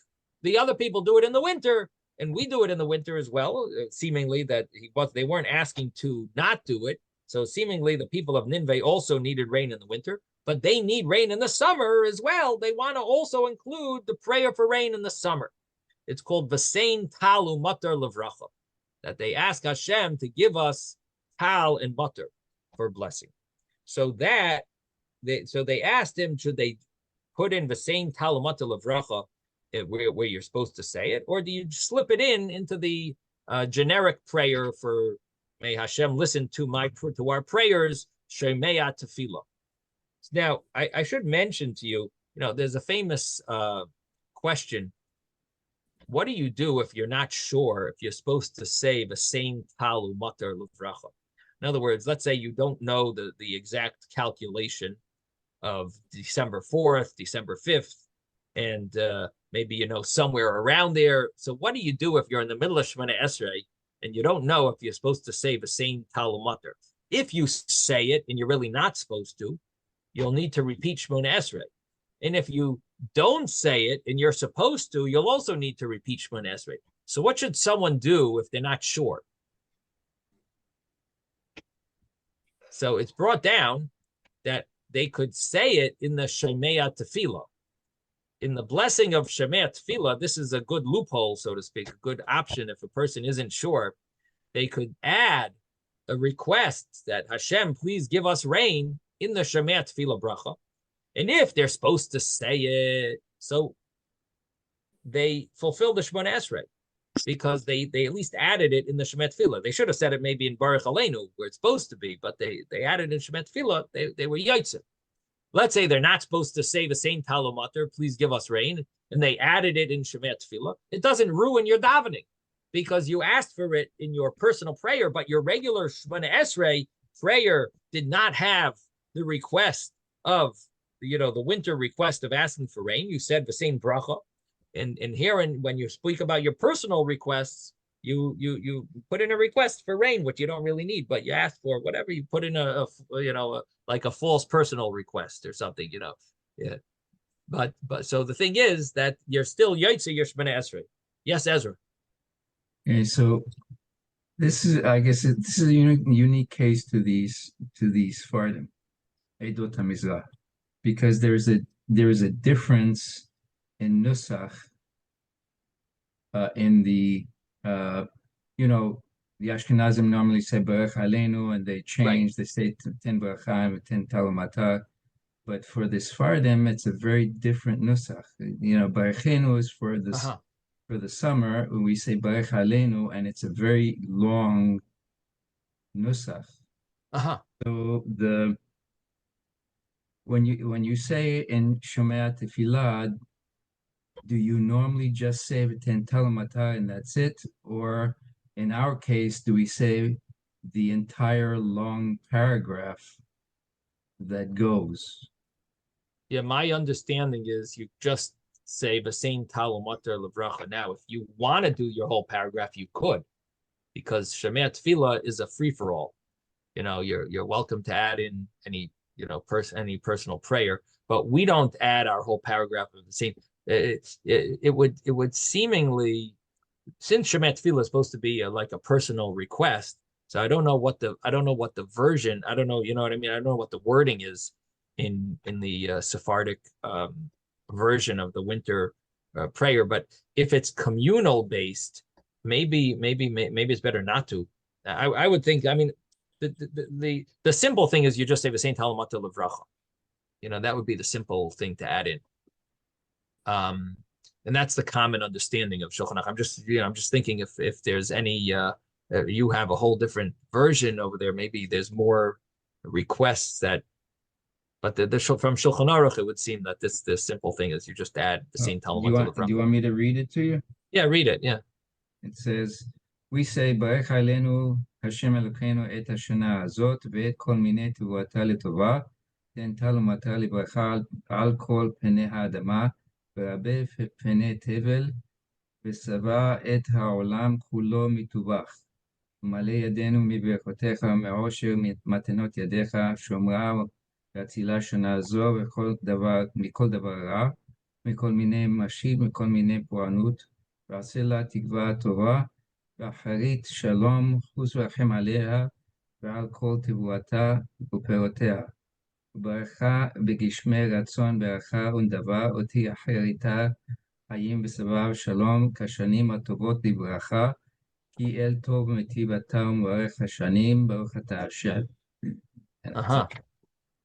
the other people do it in the winter, and we do it in the winter as well. Seemingly that they weren't asking to not do it. So seemingly the people of Nineveh also needed rain in the winter, but they need rain in the summer as well. They want to also include the prayer for rain in the summer. It's called V'sein talu matar levracha, that they ask Hashem to give us tal and matar for blessing. So they asked him, should they put in V'sein talu matar levracha where you're supposed to say it, or do you slip it into the generic prayer for may Hashem listen to our prayers, Shemea Tefillah. Now, I should mention to you, there's a famous question. What do you do if you're not sure if you're supposed to say the same talu matar levracha? In other words, let's say you don't know the exact calculation of December 4th, December 5th, and maybe somewhere around there. So what do you do if you're in the middle of Shemona Esrei and you don't know if you're supposed to say the same talu matar? If you say it and you're really not supposed to, you'll need to repeat Shemona Esrei. And if you don't say it and you're supposed to, you'll also need to repeat Shemona Esrei. So what should someone do if they're not sure? So it's brought down that they could say it in the Shemea Tefillah. In the blessing of Shemea Tefillah, this is a good loophole, so to speak, a good option. If a person isn't sure, they could add a request that Hashem, please give us rain in the Shemea Tefillah bracha. And if they're supposed to say it, so they fulfill the Shemona Esrei, because they at least added it in the Shemea Tefillah. They should have said it maybe in Baruch Aleinu, where it's supposed to be, but they added in Shemea Tefillah. They were Yitzchok. Let's say they're not supposed to say the same talu matar, please give us rain, and they added it in Shemea Tefillah. It doesn't ruin your davening, because you asked for it in your personal prayer, but your regular Shemona Esrei prayer did not have the request of the winter request of asking for rain. You said the same bracha, And here, and when you speak about your personal requests, you put in a request for rain, which you don't really need, but you ask for whatever. You put in like a false personal request or something, Yeah. But so the thing is that you're still Yaitse, you're Shemana Esrei. Yes, Ezra. Okay, so I guess this is a unique case to these Fardim, Eidot HaMizrach, because there is a difference in Nusach in the the Ashkenazim normally say Baruch Aleinu, and they change. Right. They say Ten Barachim, Ten Talamata. But for the Sfardim, it's a very different Nusach. Baruchenu is for the summer. When we say Baruch Aleinu, and it's a very long Nusach. So when you say in Shomea Tefillah, do you normally just say V'ten Talamata and that's it? Or in our case, do we say the entire long paragraph that goes? Yeah, my understanding is you just say V'sein Talamata Levracha. Now, if you want to do your whole paragraph, you could, because Shemea Tefillah is a free-for-all. You're welcome to add in any personal prayer, but we don't add our whole paragraph of the same. It would seemingly, since Shemet Tefillah is supposed to be like a personal request, so I don't know what the version, I don't know, you know what I mean? I don't know what the wording is in the Sephardic version of the winter prayer, but if it's communal based, maybe it's better not to. I would think, I mean, the simple thing is you just say V'sein Talamata Levracha. That would be the simple thing to add in. And that's the common understanding of Shulchan Aruch. I'm just thinking if there's any you have a whole different version over there, maybe there's more requests that, but from Shulchan Aruch, it would seem that the simple thing is you just add the same Talmud. Do you want me to read it to you? Yeah, read it. Yeah. It says, we say Barech Aleinu Hashem Elokeinu et hashana azot ve'et kol minei tevuata letova ten talumata libracha al kol penei ha'adama ורבה פני תבל, ושבע את העולם כולו מטובח. ומלא ידינו מברכותיך, מעושר מתנות ידיך, שומרה והצילה שנה זו, מכל דבר רע, מכל מיני משיב, מכל מיני פורענות, ועשה לה תקווה טובה, ואחרית שלום, חוס ורחם עליה, ועל כל תבואתה ופירותיה. ברכה בגשמי רצון ברכה ונדבה אותי אחריתה חיים בסבב שלום כשנים הטובות לברכה כי אל טוב מטיבתה ומברך השנים ברוך אתה השם.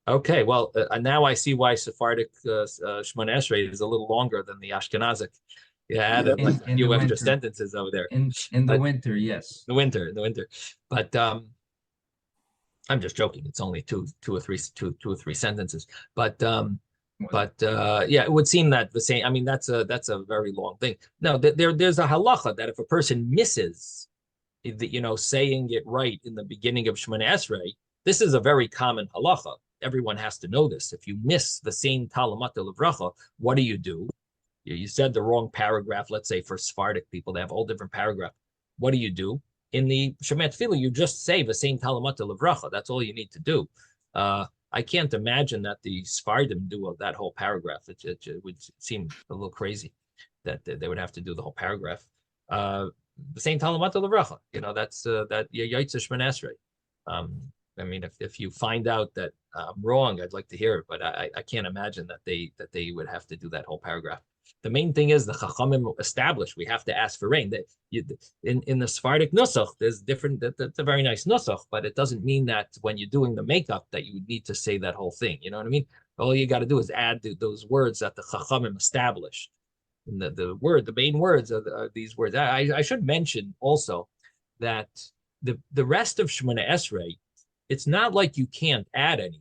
Okay, well, now I see why Sephardic Shemona Esrei is a little longer than the Ashkenazic. Yeah, added like a few extra sentences over there. In the winter, yes. The winter. But I'm just joking. It's only two or three sentences. But yeah, it would seem that the same. I mean, that's a very long thing. No, there's a halacha that if a person misses, saying it right in the beginning of Shemona Esrei, this is a very common halacha. Everyone has to know this. If you miss the same Talamata Levracha, what do? You said the wrong paragraph. Let's say for Sephardic people, they have all different paragraphs. What do? In the Shemet Tefillah, you just say the same Talamata Levracha. That's all you need to do. I can't imagine that the Sephardim do that whole paragraph. It would seem a little crazy that they would have to do the whole paragraph. The same Talamata Levracha. That's that Yaitse Shemona Esrei. I mean, if you find out that I'm wrong, I'd like to hear it, but I can't imagine that they would have to do that whole paragraph. The main thing is the Chachamim established we have to ask for rain. That in the Sephardic nusach, there's different. That's a very nice nusach, but it doesn't mean that when you're doing the makeup that you would need to say that whole thing. You know what I mean? All you got to do is add those words that the Chachamim established. And the main words are these words. I should mention also that the rest of Shemona Esrei, it's not like you can't add anything.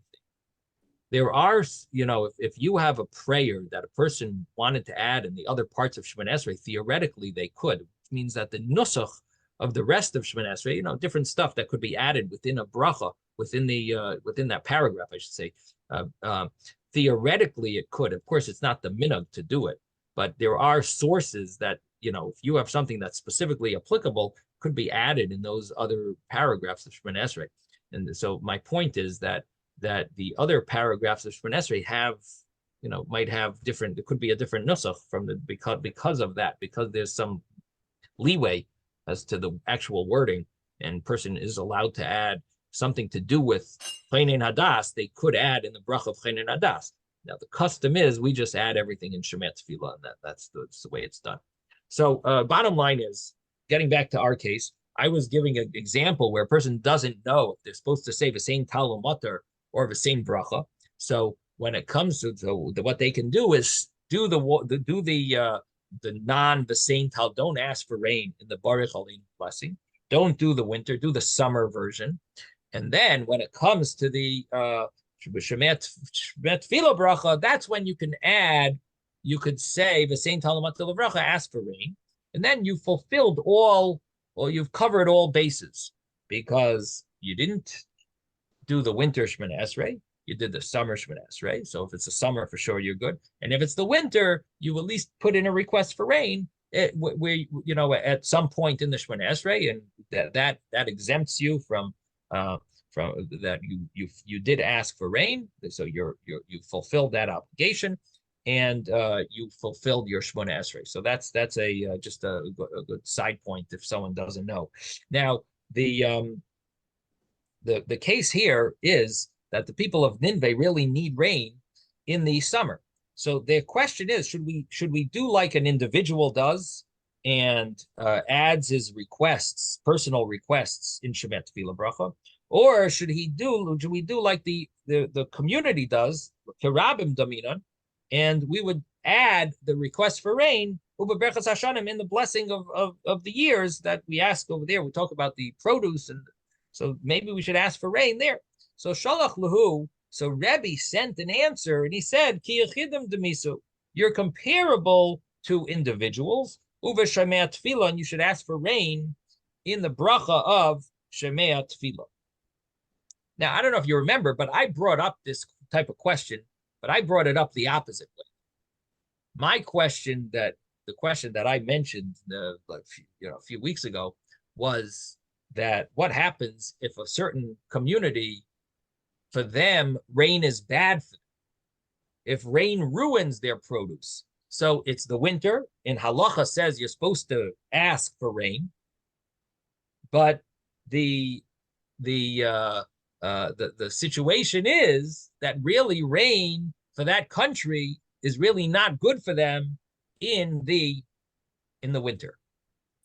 There are, if you have a prayer that a person wanted to add in the other parts of Shemona Esrei, theoretically they could, which means that the nusach of the rest of Shemona Esrei, different stuff that could be added within a bracha, within that paragraph, I should say. Theoretically, it could. Of course, it's not the minhag to do it, but there are sources that, if you have something that's specifically applicable, could be added in those other paragraphs of Shemon Esrei. And so my point is that the other paragraphs of Shemon Esrei have, might have different, it could be a different nusach from the, because of that, because there's some leeway as to the actual wording, and person is allowed to add something to do with Cheinin Hadas, they could add in the bracha of Cheinin Hadas. Now, the custom is we just add everything in Shemet Tefillah, and that's the way it's done. So bottom line is, getting back to our case, I was giving an example where a person doesn't know if they're supposed to say V'sein Tal U'Matar or V'sein Bracha. So when it comes to what they can do is do the non-V'sein Tal, don't ask for rain in the Baruch Aleinu blessing. Don't do the winter, do the summer version. And then when it comes to the Shemet Tefillah bracha, that's when you can add, you could say, V'sein Tal U'Matar bracha, ask for rain. And then you fulfilled you've covered all bases, because you didn't do the winter Shemona Esrei, you did the summer Shemona Esrei. So if it's the summer, for sure you're good. And if it's the winter, you at least put in a request for rain, at some point in the Shemona Esrei, and that exempts you from that you did ask for rain, so you fulfilled that obligation, and you fulfilled your Shemona Esrei. So that's just a good side point if someone doesn't know. Now the case here is that the people of Nineveh really need rain in the summer. So the question is, should we do like an individual does and adds his requests, personal requests in Shemet Tefillah bracha, or should we do like the community does, Kerabim Daminan, and we would add the request for rain Uba Berchas Hashanim in the blessing of the years that we ask over there. We talk about the produce, and so maybe we should ask for rain there. So Shalach Lahu, so Rebbe sent an answer, and he said, Ki Yechidim Demisu, you're comparable to individuals, Uva Shemei Tefillah, and you should ask for rain in the bracha of Shemei Tefillah. Now, I don't know if you remember, but I brought up this type of question, but I brought it up the opposite way. The question that I mentioned a few weeks ago was that what happens if a certain community, for them, rain is bad for them, if rain ruins their produce. So it's the winter, and halacha says you're supposed to ask for rain, but the situation is that really rain for that country is really not good for them in the winter.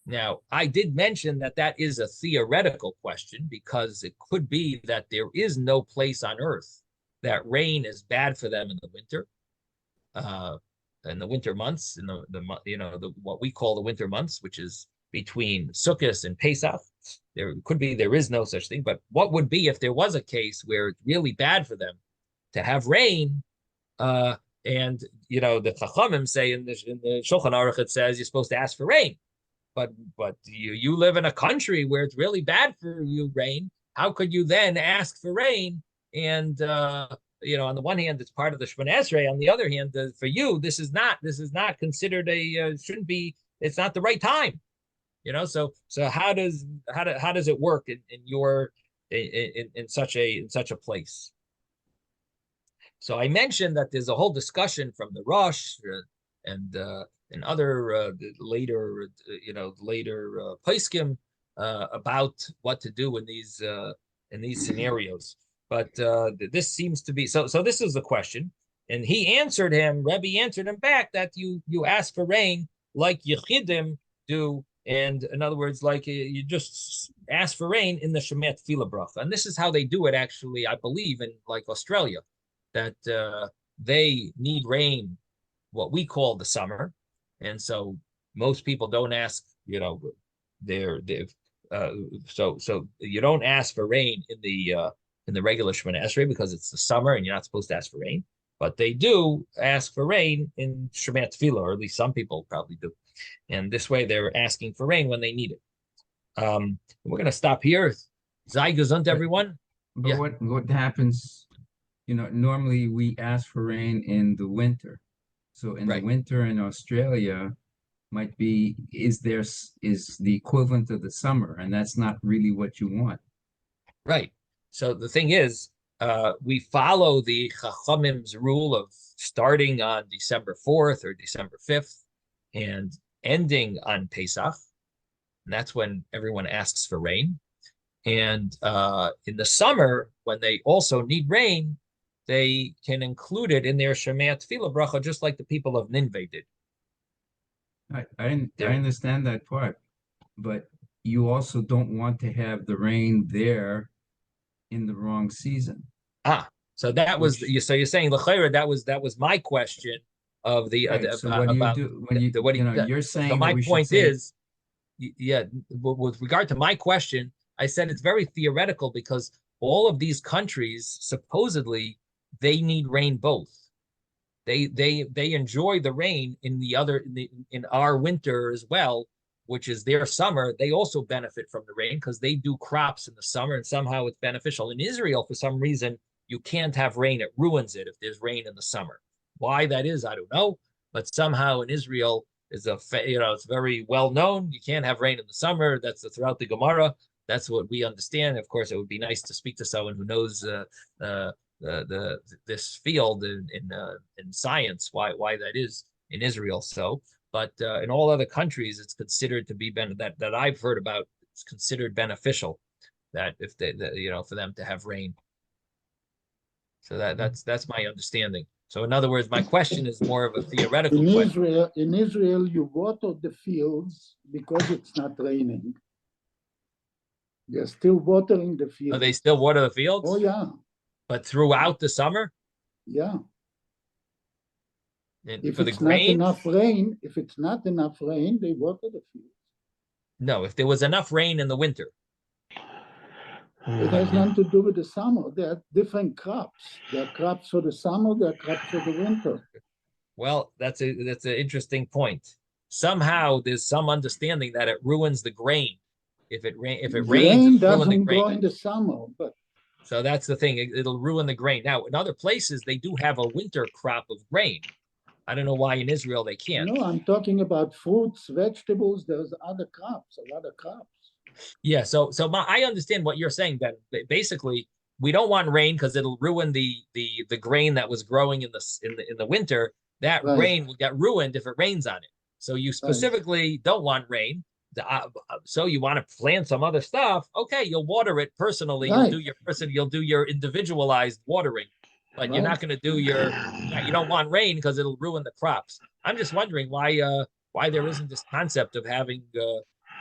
Now, I did mention that is a theoretical question, because it could be that there is no place on earth that rain is bad for them in the winter, in the winter months, in the what we call the winter months, which is between Sukkot and Pesach. There is no such thing, but what would be if there was a case where it's really bad for them to have rain? And the Chachamim say in the Shulchan Aruch, it says you're supposed to ask for rain, but you live in a country where it's really bad for you rain. How could you then ask for rain? And on the one hand, it's part of the Shemona Esrei. On the other hand, for you, this is not considered shouldn't be. It's not the right time. So how does it work in such a place? So I mentioned that there's a whole discussion from the Rosh and other later poskim about what to do in these scenarios. But this seems to be so. So this is the question, and Rebbe answered him back that you ask for rain like Yechidim do. And in other words, like you just ask for rain in the Shemet Tefillah bracha. And this is how they do it, actually, I believe, in like Australia, that they need rain, what we call the summer. And so most people don't ask, so you don't ask for rain in the regular Shemoneh Esrei because it's the summer and you're not supposed to ask for rain. But they do ask for rain in Shemet Tefillah, or at least some people probably do. And this way they're asking for rain when they need it. We're going to stop here. Sei gesund, everyone. But Yeah. what happens, normally we ask for rain in the winter. So in the Right. winter in Australia might be is the equivalent of the summer, and that's not really what you want. Right. So the thing is, we follow the Chachamim's rule of starting on December 4th or December 5th and ending on Pesach. And that's when everyone asks for rain. And in the summer, when they also need rain, they can include it in their Shema Tefillah bracha, just like the people of Nineveh did. I understand that part, but you also don't want to have the rain there in the wrong season. So that was so you're saying l'chayra, that was my question of the Right. So what do you about do when you're saying so that my we should point say, is, yeah, with regard to my question, I said it's very theoretical because all of these countries supposedly they need rain both. They enjoy the rain in the other in our winter as well, which is their summer. They also benefit from the rain because they do crops in the summer and somehow it's beneficial. In Israel, for some reason, you can't have rain. It ruins it if there's rain in the summer. Why that is, I don't know. But somehow in Israel is it's very well known. You can't have rain in the summer. That's throughout the Gemara. That's what we understand. Of course, it would be nice to speak to someone who knows this field in science, why that is in Israel. So, but in all other countries, it's considered to be that I've heard about. It's considered beneficial that if for them to have rain. So that's my understanding. So in other words, my question is more of a theoretical question. In Israel, you water the fields because it's not raining. They're still watering the fields. Are they still water the fields? Oh yeah. But throughout the summer? Yeah. And If for the it's not grain? enough rain, they water the fields. No, if there was enough rain in the winter. It has nothing to do with the summer. There are different crops. There are crops for the summer, there are crops for the winter. Well, that's an interesting point. Somehow there's some understanding that it ruins the grain. If it rains, Rain it'll ruin the doesn't grain. go in the summer, but So that's the thing. It'll ruin the grain. Now, in other places, they do have a winter crop of grain. I don't know why in Israel they can't. no, I'm talking about fruits, vegetables. There's other crops, a lot of crops. Yeah, so I understand what you're saying, Ben. Basically, we don't want rain because it'll ruin the grain that was growing in the winter. That Right. grain will get ruined if it rains on it. So you specifically don't want rain. So you want to plant some other stuff. Okay, you'll water it personally. Right. You'll do your individualized watering, but you're not going to do you don't want rain because it'll ruin the crops. I'm just wondering why there isn't this concept of having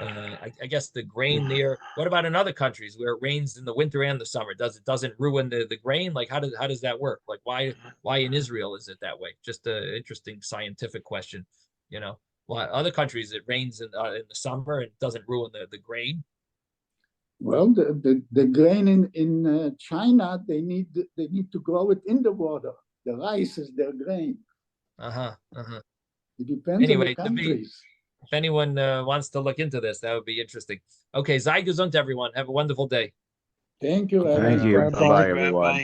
I guess the grain there. What about in other countries where it rains in the winter and the summer? Doesn't ruin the grain? Like how does that work? Like why in Israel is it that way? Just an interesting scientific question, you know. Well, other countries it rains in the summer and doesn't ruin the grain. Well, the grain in China, they need to grow it in the water. The rice is their grain. It depends on the countries. If anyone wants to look into this, that would be interesting. Okay, Sei gesund, everyone. Have a wonderful day. Thank you. Thank you. Bye, everyone.